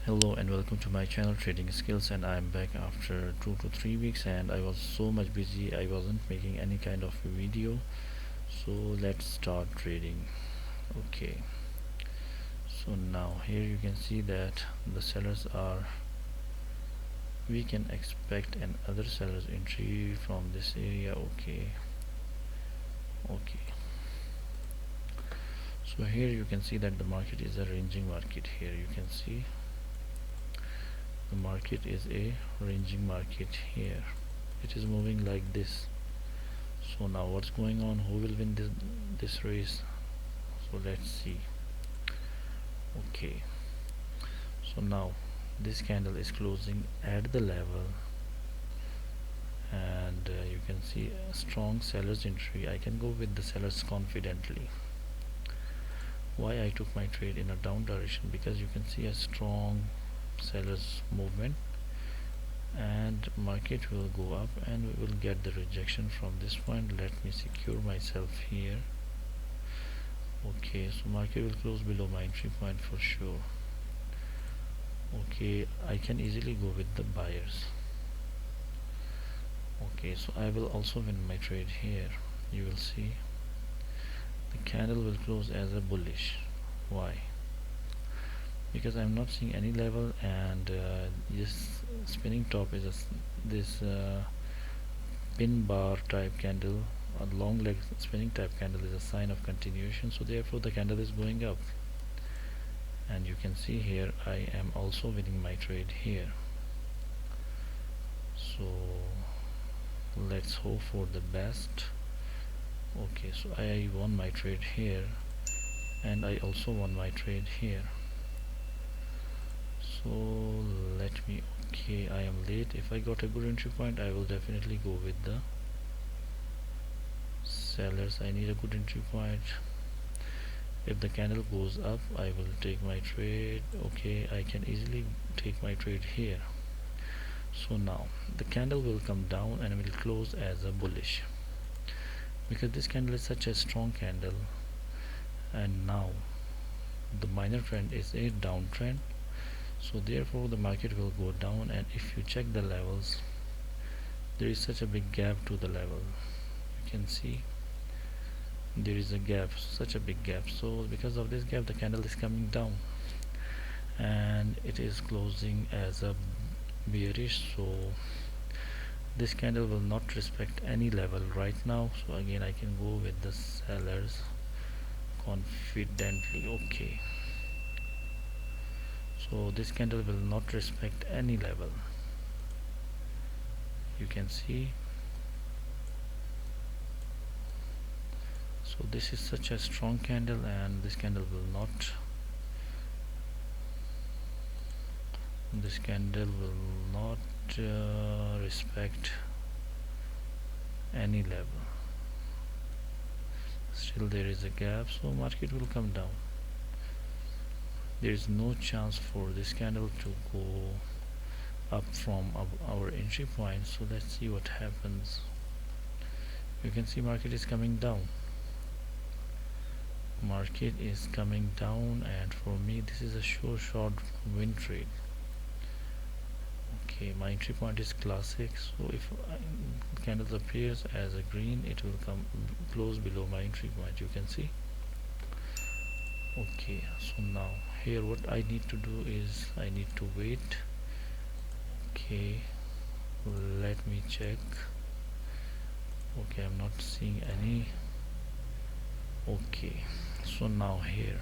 Hello and welcome to my channel Trading Skills, and I'm back after 2 to 3 weeks, and I was so much busy I wasn't making any kind of a video. So let's start trading. Okay, so now here you can see that the sellers are, we can expect another seller's entry from this area. Okay, so here you can see that the market is a ranging market. Here you can see the market is a ranging market. Here it is moving like this. So now what's going on, who will win this race? So let's see. Okay, so now this candle is closing at the level, and you can see a strong seller's entry. I can go with the sellers confidently. Why I took my trade in a down direction? Because you can see a strong seller's movement, and market will go up and we will get the rejection from this point. Let me secure myself here. Okay, so market will close below my entry point for sure. Okay, I can easily go with the buyers. Okay, so I will also win my trade here. You will see the candle will close as a bullish. Why? Because I'm not seeing any level, and this spinning top is this pin bar type candle. A long leg spinning type candle is a sign of continuation, so therefore the candle is going up, and you can see here I am also winning my trade here. So let's hope for the best. Okay, so I won my trade here, and I also won my trade here. So let me, okay, I am late. If I got a good entry point, I will definitely go with the sellers. I need a good entry point. If the candle goes up, I will take my trade. Okay, I can easily take my trade here. So now the candle will come down and will close as a bullish, because this candle is such a strong candle, and now the minor trend is a downtrend, so therefore the market will go down. And if you check the levels, there is such a big gap to the level. You can see there is a gap, such a big gap. So because of this gap, the candle is coming down and it is closing as a bearish. So this candle will not respect any level right now, so again I can go with the sellers confidently. Okay, so this candle will not respect any level. You can see, so this is such a strong candle, and this candle will not, respect any level. Still there is a gap, so market will come down. There is no chance for this candle to go up from our entry point. So let's see what happens. You can see market is coming down. Market is coming down, and for me this is a sure short win trade. Okay, my entry point is classic, so if candle appears as a green, it will come close below my entry point. You can see. Okay, so now here what I need to do is I need to wait. Okay, let me check. Okay, I'm not seeing any. Okay, so now here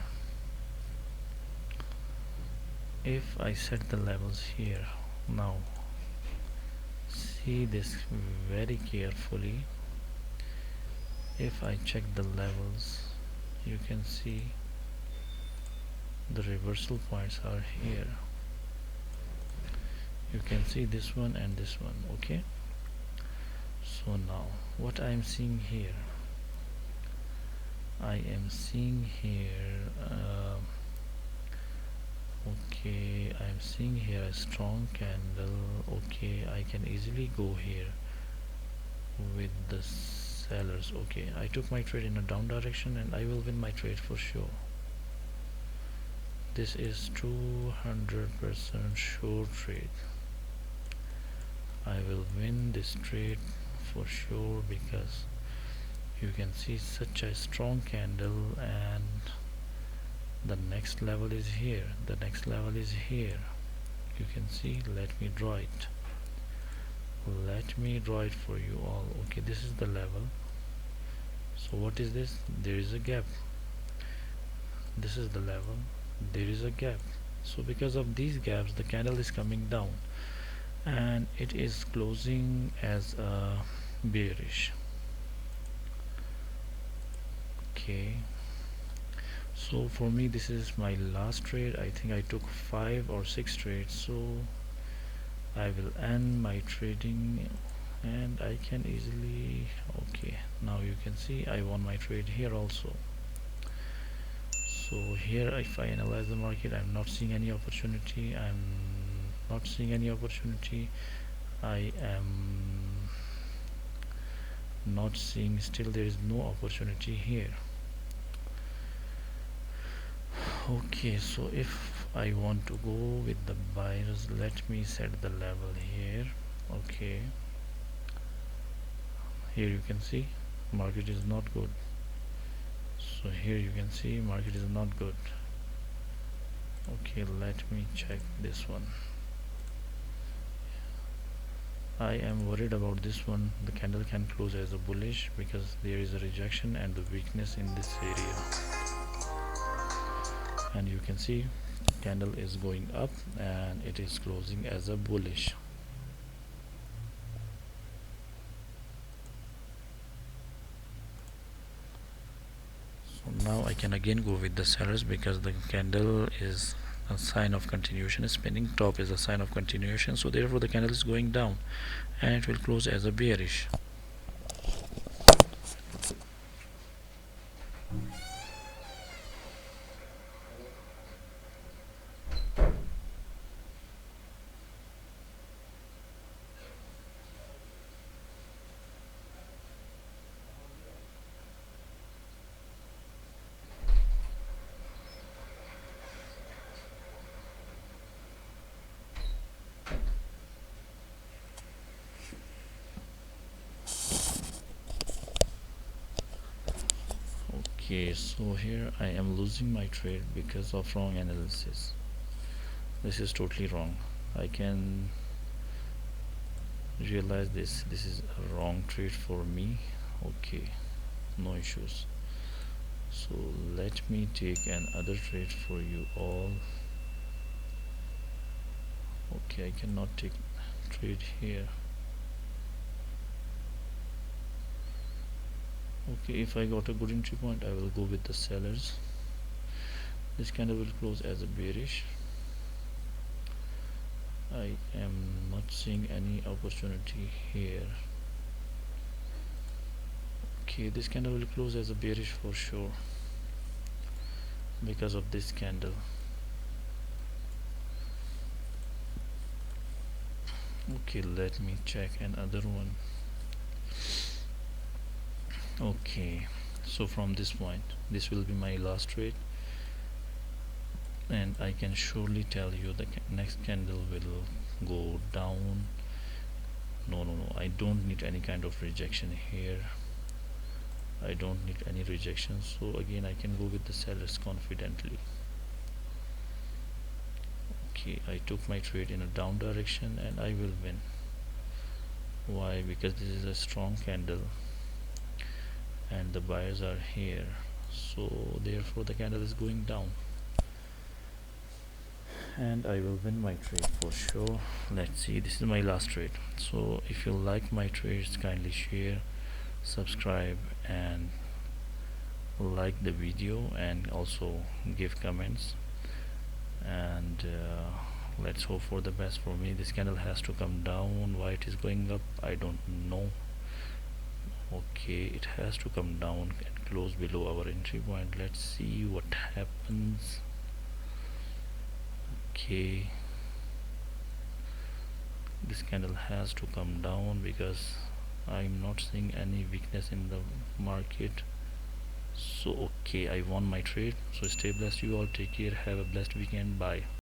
if I set the levels here, now see this very carefully. If I check the levels, you can see the reversal points are here. You can see this one and this one. Okay, so now what I am seeing here, I am seeing here okay, I am seeing here a strong candle. Okay, I can easily go here with the sellers. Okay, I took my trade in a down direction, and I will win my trade for sure. this is 200% sure trade. I will win this trade for sure, because you can see such a strong candle, and the next level is here, the next level is here. You can see, let me draw it, for you all. Okay, this is the level. So what is this? There is a gap. This is the level, there is a gap. So because of these gaps, the candle is coming down and it is closing as a bearish. Okay, so for me this is my last trade. I think I took 5 or 6 trades, so I will end my trading and I can easily, okay, now you can see I won my trade here also. So here if I analyze the market, I'm not seeing any opportunity. I am not seeing, still there is no opportunity here. Okay, so if I want to go with the buyers, let me set the level here. Okay, here you can see market is not good. So here you can see market is not good. Okay, let me check this one. I am worried about this one. The candle can close as a bullish because there is a rejection and the weakness in this area, and you can see candle is going up and it is closing as a bullish. So now I can again go with the sellers because the candle is a sign of continuation. Spinning top is a sign of continuation, so therefore the candle is going down and it will close as a bearish. Okay, so here I am losing my trade because of wrong analysis. This is totally wrong. I can realize this is a wrong trade for me. Okay, no issues. So let me take another trade for you all. Okay, I cannot take trade here. Okay, if I got a good entry point, I will go with the sellers. This candle will close as a bearish. I am not seeing any opportunity here. Okay, this candle will close as a bearish for sure because of this candle. Okay, let me check another one. Okay, so from this point, this will be my last trade, and I can surely tell you the next candle will go down. No, I don't need any kind of rejection here. I don't need any rejection, so again I can go with the sellers confidently. Okay, I took my trade in a down direction and I will win. Why? Because this is a strong candle and the buyers are here, so therefore the candle is going down and I will win my trade for sure. Let's see, this is my last trade. So if you like my trades, kindly share, subscribe and like the video, and also give comments, and let's hope for the best. For me, this candle has to come down. Why it is going up, I don't know. Okay, it has to come down and close below our entry point. Let's see what happens. Okay, this candle has to come down because I'm not seeing any weakness in the market. So okay, I won my trade. So stay blessed, you all, take care, have a blessed weekend, bye.